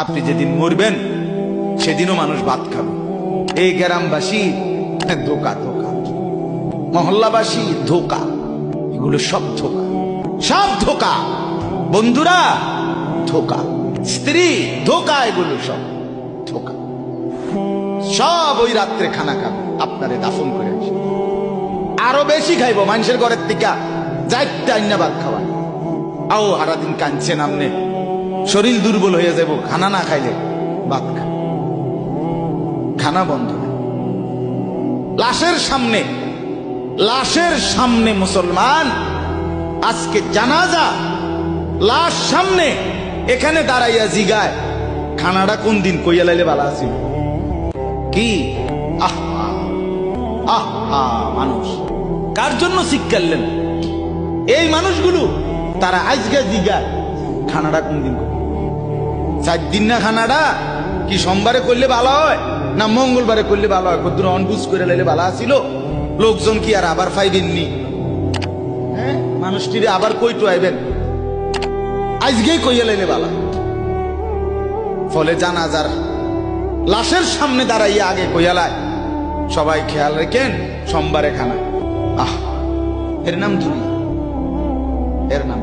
আপনি যেদিন মরবেন সেদিনও মানুষ ভাত খাবে। এই গ্রামবাসী ধোকা ধোকা, মহল্লাবাসী ধোকা, এগুলো সব ধোকা, সব ধোকা। বন্ধুরা ধোকা, স্ত্রী ধোকা, এগুলো সব ধোকা। সব ওই রাত্রে খানা খাবে, আপনারে দাফন করে আসে। আরো বেশি খাইব মানুষের ঘরের থেকে যাইতে আইনা ভাত খাওয়া। আও সারাদিন কাঁদছেন আপনি, শরীর দুর্বল হয়ে যাব খানা না খাইলে। ভাত খা, খানা বন্ধ। লাশের সামনে, লাশের সামনে মুসলমান আজকে জানাজা, লাশ সামনে, এখানে দাঁড়াইয়া জিগায় খানাটা কোন দিন কইয়া লাইলে ভালো আছিল। কি আহা আহা, মানুষ কার জন্য শিক্ষালেন? এই মানুষগুলো তারা আজকে জিগায় খানাটা কোন দিন। 4 দিন না খানাটা কি সোমবারে করলে ভালো হয় না মঙ্গলবারে করলে ভালো হয়? কদ্দুর অনবুঝ করে লাইলে ভালো আছিল। লোকজন কি আর আবার পাইবেননি? হ্যাঁ, মানুষটিরে আবার কইটু আইবেন, আজকেই কইয়া লাইলে ভালো। ফলে জানাজার লাশের সামনে দাঁড়াইয়া আগে কইয়ালায় সবাই খেয়াল রেখেন সোমবারে খানা। আহ, এর নাম দুনিয়া, এর নাম